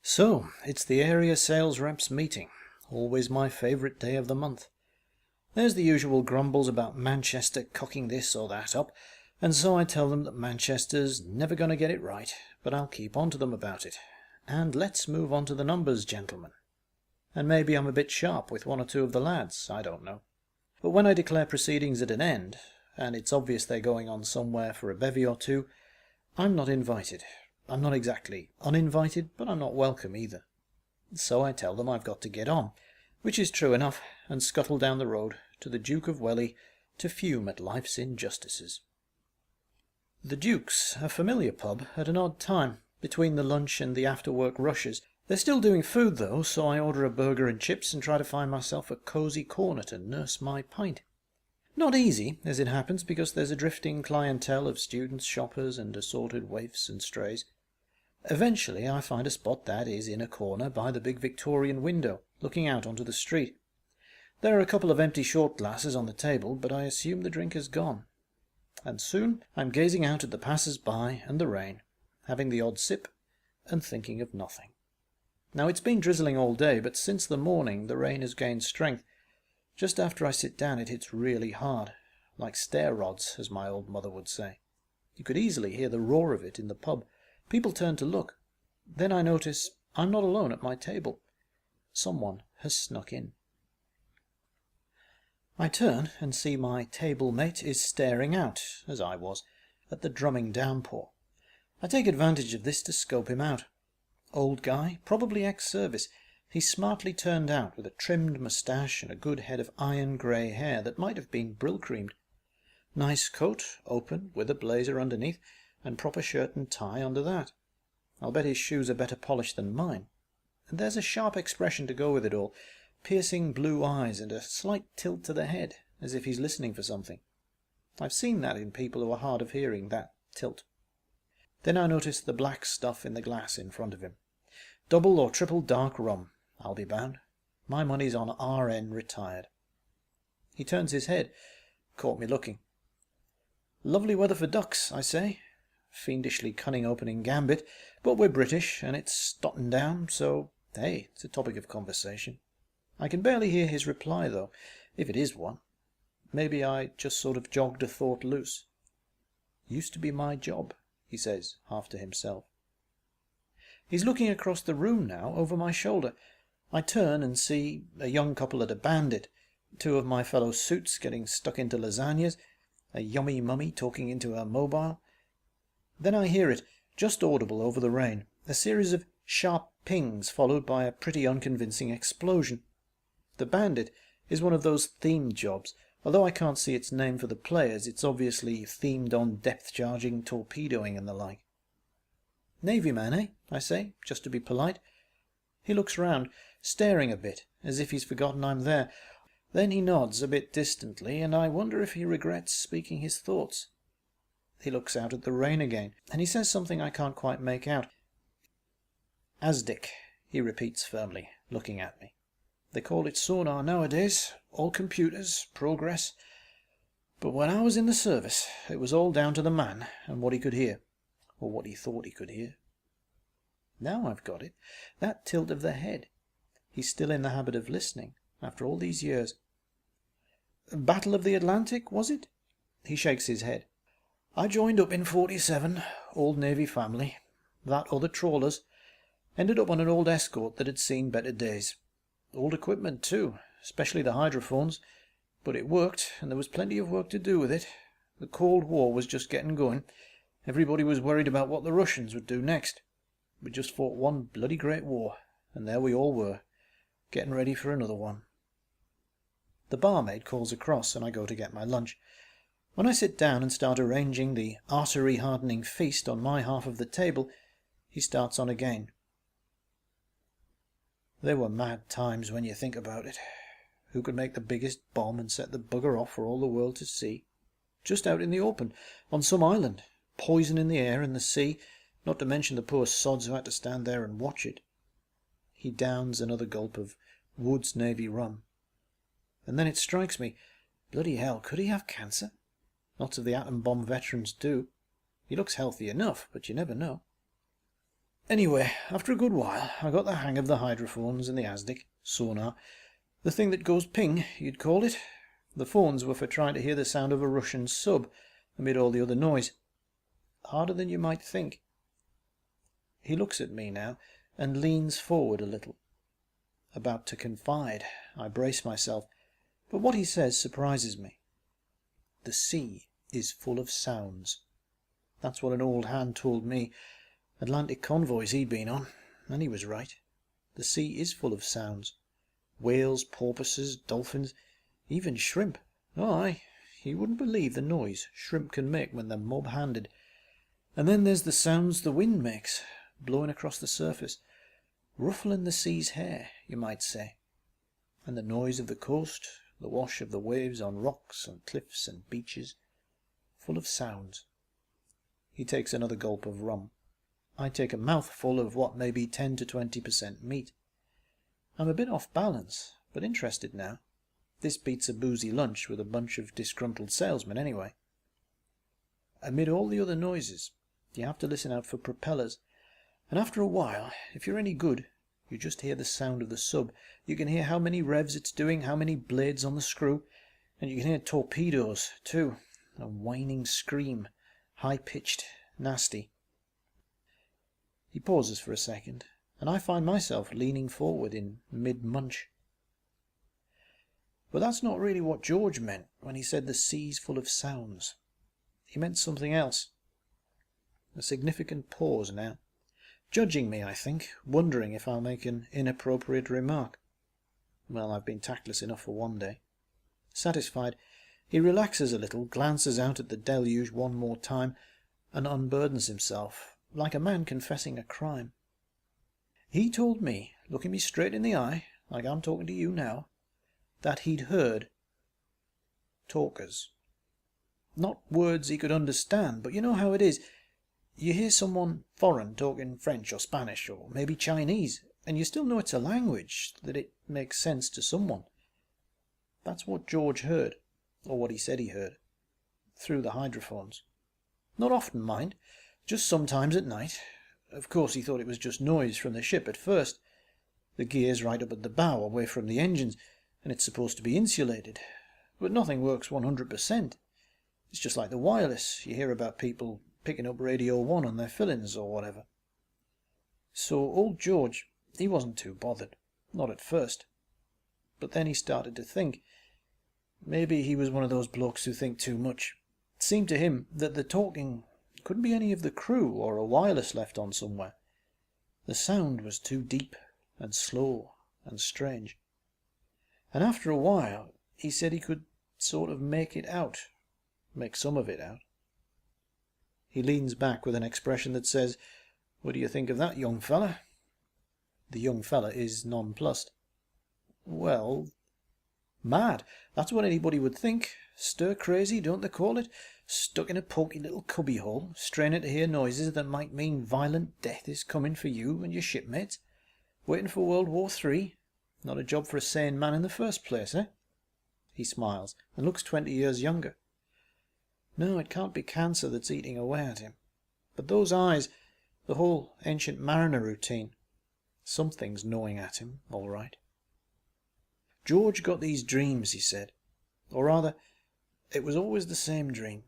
So, it's the area sales reps meeting. Always my favourite day of the month. There's the usual grumbles about Manchester cocking this or that up, and so I tell them that Manchester's never going to get it right, but I'll keep on to them about it. And let's move on to the numbers, gentlemen. And maybe I'm a bit sharp with one or two of the lads, I don't know. But when I declare proceedings at an end, and it's obvious they're going on somewhere for a bevy or two, I'm not invited. I'm not exactly uninvited, but I'm not welcome either. So I tell them I've got to get on, which is true enough, and scuttle down the road to the Duke of Welly to fume at life's injustices. The Duke's a familiar pub at an odd time, between the lunch and the after-work rushes. They're still doing food though, so I order a burger and chips and try to find myself a cosy corner to nurse my pint. Not easy, as it happens, because there's a drifting clientele of students, shoppers, and assorted waifs and strays. Eventually I find a spot that is in a corner by the big Victorian window, looking out onto the street. There are a couple of empty short glasses on the table, but I assume the drink has gone. And soon I'm gazing out at the passers-by and the rain, having the odd sip, and thinking of nothing. Now it's been drizzling all day, but since the morning the rain has gained strength. Just after I sit down it hits really hard, like stair rods, as my old mother would say. You could easily hear the roar of it in the pub. People turn to look. Then I notice I'm not alone at my table. Someone has snuck in. I turn and see my table mate is staring out, as I was, at the drumming downpour. I take advantage of this to scope him out. Old guy, probably ex-service. He's smartly turned out, with a trimmed moustache and a good head of iron grey hair that might have been brill-creamed. Nice coat, open, with a blazer underneath, and proper shirt and tie under that. I'll bet his shoes are better polished than mine. And there's a sharp expression to go with it all, piercing blue eyes and a slight tilt to the head, as if he's listening for something. I've seen that in people who are hard of hearing, that tilt. Then I notice the black stuff in the glass in front of him. Double or triple dark rum, I'll be bound. My money's on R.N. retired. He turns his head, caught me looking. Lovely weather for ducks, I say. Fiendishly cunning opening gambit, but we're British, and it's stotting down, so, hey, it's a topic of conversation. I can barely hear his reply, though, if it is one. Maybe I just sort of jogged a thought loose. Used to be my job, he says, half to himself. He's looking across the room now, over my shoulder. I turn and see a young couple at a bandit, two of my fellow suits getting stuck into lasagnas, a yummy mummy talking into her mobile. Then I hear it, just audible over the rain, a series of sharp pings followed by a pretty unconvincing explosion. The bandit is one of those themed jobs. Although I can't see its name for the players, it's obviously themed on depth-charging, torpedoing and the like. Navy man, eh? I say, just to be polite. He looks round, staring a bit, as if he's forgotten I'm there. Then he nods a bit distantly, and I wonder if he regrets speaking his thoughts. He looks out at the rain again, and he says something I can't quite make out. "Asdic," he repeats firmly, looking at me. "They call it sonar nowadays, all computers, progress. But when I was in the service, it was all down to the man and what he could hear, or what he thought he could hear." Now I've got it. That tilt of the head. He's still in the habit of listening, after all these years. "Battle of the Atlantic, was it?" He shakes his head. "I joined up in 47, old Navy family. That other trawlers. Ended up on an old escort that had seen better days. Old equipment too, especially the hydrophones. But it worked, and there was plenty of work to do with it. The Cold War was just getting going. Everybody was worried about what the Russians would do next. We just fought one bloody great war, and there we all were, getting ready for another one." The barmaid calls across, and I go to get my lunch. When I sit down and start arranging the artery-hardening feast on my half of the table, he starts on again. "They were mad times when you think about it. Who could make the biggest bomb and set the bugger off for all the world to see? Just out in the open, on some island, poison in the air and the sea, not to mention the poor sods who had to stand there and watch it." He downs another gulp of Wood's Navy rum. And then it strikes me, bloody hell, could he have cancer? Lots of the atom bomb veterans do. He looks healthy enough, but you never know. Anyway, after a good while, I got the hang of the hydrophones and the ASDIC, sonar, the thing that goes ping, you'd call it. The phones were for trying to hear the sound of a Russian sub amid all the other noise. Harder than you might think. He looks at me now and leans forward a little. About to confide, I brace myself, but what he says surprises me. The sea is full of sounds. That's what an old hand told me. Atlantic convoys he'd been on, and he was right. The sea is full of sounds. Whales, porpoises, dolphins, even shrimp. Oh, aye, you wouldn't believe the noise shrimp can make when they're mob-handed. And then there's the sounds the wind makes, blowing across the surface, ruffling the sea's hair, you might say. And the noise of the coast, the wash of the waves on rocks and cliffs and beaches, full of sounds. He takes another gulp of rum. I take a mouthful of what may be 10 to 20% meat. I'm a bit off balance, but interested now. This beats a boozy lunch with a bunch of disgruntled salesmen anyway. Amid all the other noises, you have to listen out for propellers, and after a while, if you're any good, you just hear the sound of the sub. You can hear how many revs it's doing, how many blades on the screw, and you can hear torpedoes, too. A whining scream, high-pitched, nasty. He pauses for a second, and I find myself leaning forward in mid-munch. But that's not really what George meant when he said the sea's full of sounds. He meant something else. A significant pause now. Judging me, I think, wondering if I'll make an inappropriate remark. Well, I've been tactless enough for one day. Satisfied, he relaxes a little, glances out at the deluge one more time, and unburdens himself, like a man confessing a crime. He told me, looking me straight in the eye, like I'm talking to you now, that he'd heard talkers. Not words he could understand, but you know how it is. You hear someone foreign talking French or Spanish or maybe Chinese, and you still know it's a language, that it makes sense to someone. That's what George heard, or what he said he heard, through the hydrophones. Not often, mind, just sometimes at night. Of course he thought it was just noise from the ship at first. The gear's right up at the bow, away from the engines, and it's supposed to be insulated. But nothing works 100%. It's just like the wireless you hear about people picking up Radio 1 on their fill-ins or whatever. So old George, he wasn't too bothered, not at first. But then he started to think. Maybe he was one of those blokes who think too much. It seemed to him that the talking couldn't be any of the crew or a wireless left on somewhere. The sound was too deep and slow and strange. And after a while, he said he could sort of make it out, make some of it out. He leans back with an expression that says, "What do you think of that, young fella?" The young fella is nonplussed. Well, mad. That's what anybody would think. Stir crazy, don't they call it? Stuck in a poky little cubbyhole, straining to hear noises that might mean violent death is coming for you and your shipmates. Waiting for World War III. Not a job for a sane man in the first place, eh? He smiles and looks 20 years younger. No, it can't be cancer that's eating away at him. But those eyes, the whole ancient mariner routine, something's gnawing at him, all right. George got these dreams, he said. Or rather, it was always the same dream,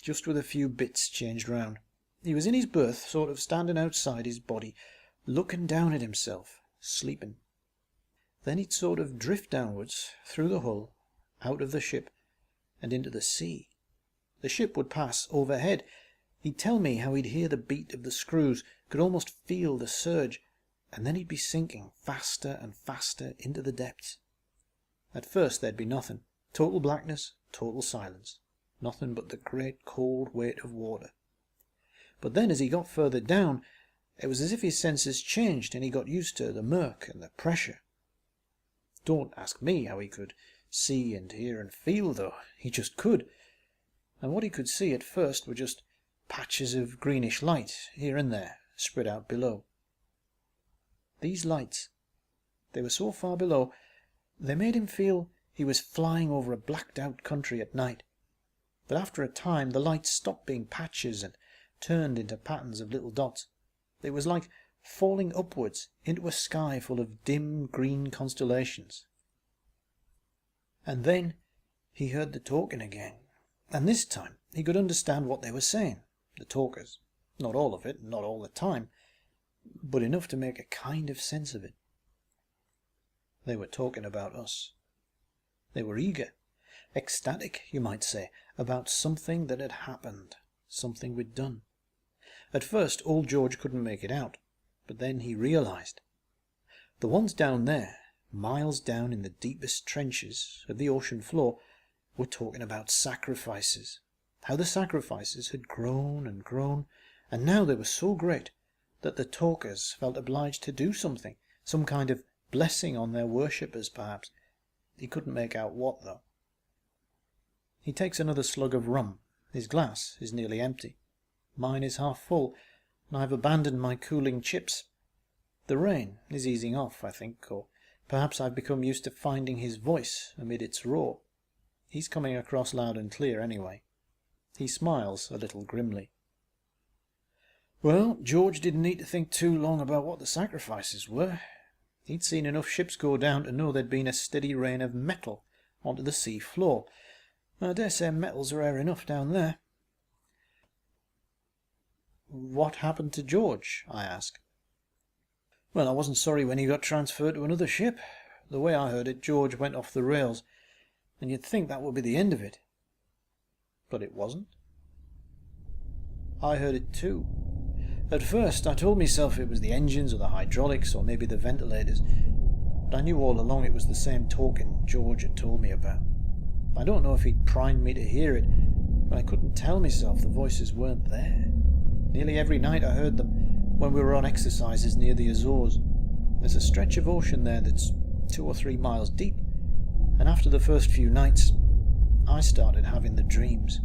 just with a few bits changed round. He was in his berth, sort of standing outside his body, looking down at himself, sleeping. Then he'd sort of drift downwards, through the hull, out of the ship, and into the sea. The ship would pass overhead. He'd tell me how he'd hear the beat of the screws, could almost feel the surge, and then he'd be sinking faster and faster into the depths. At first there'd be nothing. Total blackness, total silence. Nothing but the great cold weight of water. But then as he got further down, it was as if his senses changed and he got used to the murk and the pressure. Don't ask me how he could see and hear and feel, though. He just could. And what he could see at first were just patches of greenish light here and there, spread out below. These lights, they were so far below, they made him feel he was flying over a blacked-out country at night. but after a time the lights stopped being patches and turned into patterns of little dots. It was like falling upwards into a sky full of dim green constellations. And then he heard the talking again, and this time he could understand what they were saying, the talkers. Not all of it, not all the time, but enough to make a kind of sense of it. They were talking about us. They were eager, ecstatic, you might say, about something that had happened, something we'd done. At first old George couldn't make it out, but then he realized. The ones down there, miles down in the deepest trenches of the ocean floor, were talking about sacrifices, how the sacrifices had grown and grown, and now they were so great that the talkers felt obliged to do something, some kind of blessing on their worshippers, perhaps. He couldn't make out what, though. He takes another slug of rum. His glass is nearly empty. Mine is half full, and I've abandoned my cooling chips. The rain is easing off, I think, or perhaps I've become used to finding his voice amid its roar. He's coming across loud and clear, anyway. He smiles a little grimly. Well, George didn't need to think too long about what the sacrifices were. He'd seen enough ships go down to know there'd been a steady rain of metal onto the sea floor. I dare say metals are rare enough down there. What happened to George? I asked. Well, I wasn't sorry when he got transferred to another ship. The way I heard it, George went off the rails, and you'd think that would be the end of it. But it wasn't. I heard it too. At first I told myself it was the engines or the hydraulics or maybe the ventilators, but I knew all along it was the same talking George had told me about. I don't know if he'd primed me to hear it, but I couldn't tell myself the voices weren't there. Nearly every night I heard them when we were on exercises near the Azores. There's a stretch of ocean there that's 2 or 3 miles deep, and after the first few nights I started having the dreams.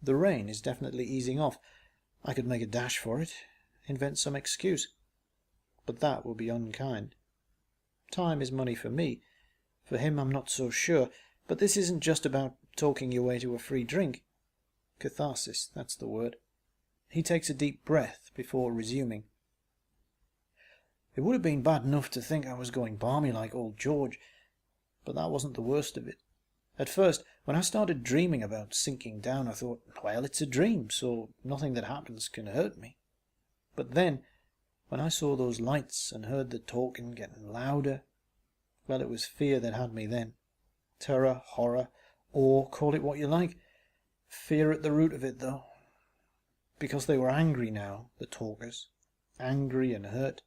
The rain is definitely easing off. I could make a dash for it, invent some excuse, but that would be unkind. Time is money for me. For him I'm not so sure, but this isn't just about talking your way to a free drink. Catharsis, that's the word. He takes a deep breath before resuming. It would have been bad enough to think I was going balmy like old George, but that wasn't the worst of it. At first, when I started dreaming about sinking down, I thought, well, it's a dream, so nothing that happens can hurt me. But then, when I saw those lights and heard the talking getting louder, well, it was fear that had me then. Terror, horror, awe, call it what you like. Fear at the root of it, though. Because they were angry now, the talkers. Angry and hurt.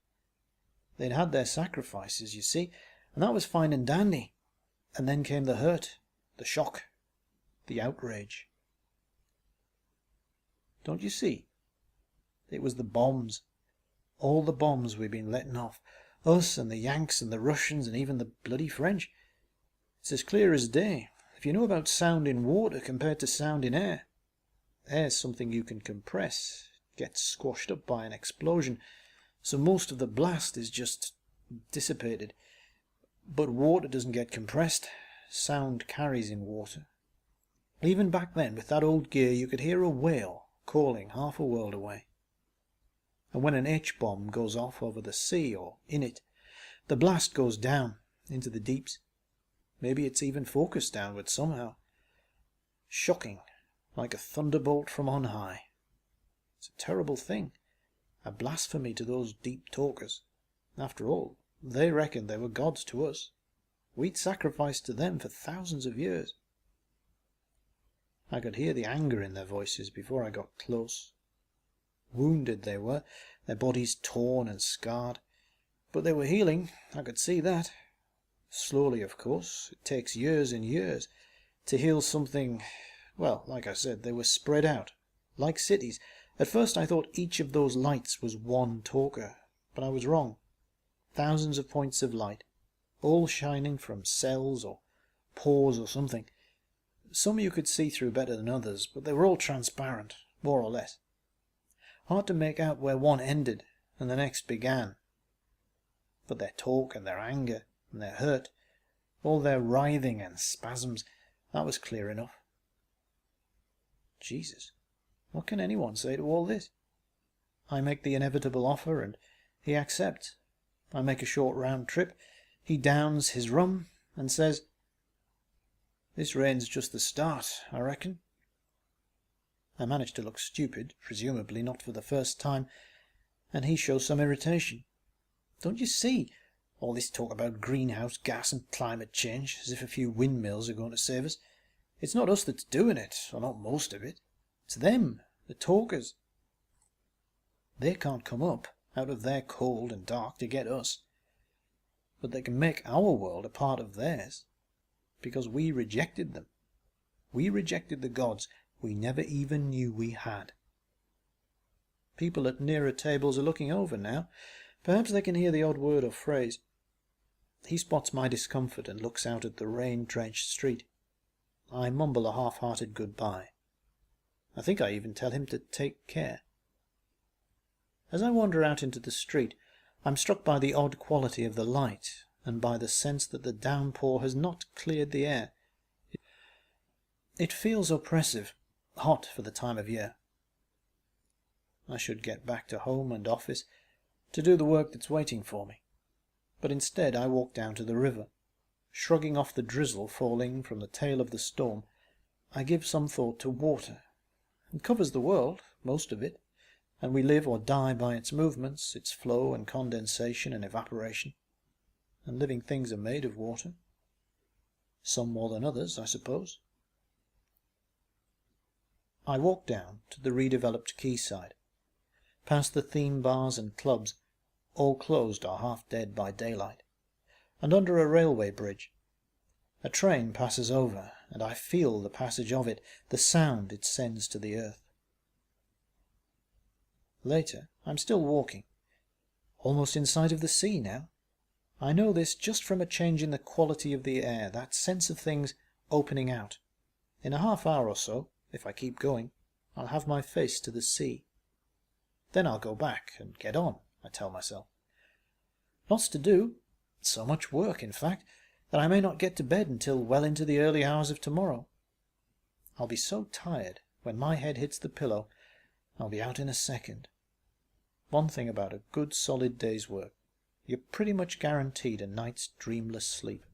They'd had their sacrifices, you see, and that was fine and dandy. And then came the hurt, the shock, the outrage. Don't you see? It was the bombs. All the bombs we've been letting off. Us and the Yanks and the Russians and even the bloody French. It's as clear as day. If you know about sound in water compared to sound in air. Air's something you can compress. It gets squashed up by an explosion. So most of the blast is just dissipated. But water doesn't get compressed. Sound carries in water. Even back then, with that old gear, you could hear a whale calling half a world away. And when an H-bomb goes off over the sea or in it, the blast goes down into the deeps. Maybe it's even focused downward somehow. Shocking, like a thunderbolt from on high. It's a terrible thing, a blasphemy to those deep talkers. After all, they reckoned they were gods to us. We'd sacrificed to them for thousands of years. I could hear the anger in their voices before I got close. Wounded they were, their bodies torn and scarred. But they were healing, I could see that. Slowly, of course. It takes years and years to heal something. Well, like I said, they were spread out, like cities. At first I thought each of those lights was one talker, but I was wrong. Thousands of points of light, all shining from cells or pores or something. Some you could see through better than others, but they were all transparent, more or less. Hard to make out where one ended and the next began. But their talk and their anger and their hurt, all their writhing and spasms, that was clear enough. Jesus, what can anyone say to all this? I make the inevitable offer, and he accepts. I make a short round trip. He downs his rum and says, "This rain's just the start, I reckon." I manage to look stupid, presumably not for the first time, and he shows some irritation. "Don't you see? All this talk about greenhouse gas and climate change, as if a few windmills are going to save us. It's not us that's doing it, or not most of it. It's them, the talkers. They can't come up out of their cold and dark to get us. But they can make our world a part of theirs, because we rejected them. We rejected the gods we never even knew we had." People at nearer tables are looking over now. Perhaps they can hear the odd word or phrase. He spots my discomfort and looks out at the rain-drenched street. I mumble a half-hearted goodbye. I think I even tell him to take care. As I wander out into the street, I'm struck by the odd quality of the light, and by the sense that the downpour has not cleared the air. It feels oppressive, hot for the time of year. I should get back to home and office to do the work that's waiting for me. But instead I walk down to the river. Shrugging off the drizzle falling from the tail of the storm, I give some thought to water. It covers the world, most of it, and we live or die by its movements, its flow and condensation and evaporation. And living things are made of water. Some more than others, I suppose. I walk down to the redeveloped quayside, past the theme bars and clubs, all closed or half dead by daylight, and under a railway bridge. A train passes over, and I feel the passage of it, the sound it sends to the earth. Later, I'm still walking, almost in sight of the sea now. I know this just from a change in the quality of the air, that sense of things opening out. In a half hour or so, if I keep going, I'll have my face to the sea. Then I'll go back and get on, I tell myself. Lots to do, so much work, in fact, that I may not get to bed until well into the early hours of tomorrow. I'll be so tired when my head hits the pillow, I'll be out in a second. One thing about a good solid day's work, you're pretty much guaranteed a night's dreamless sleep.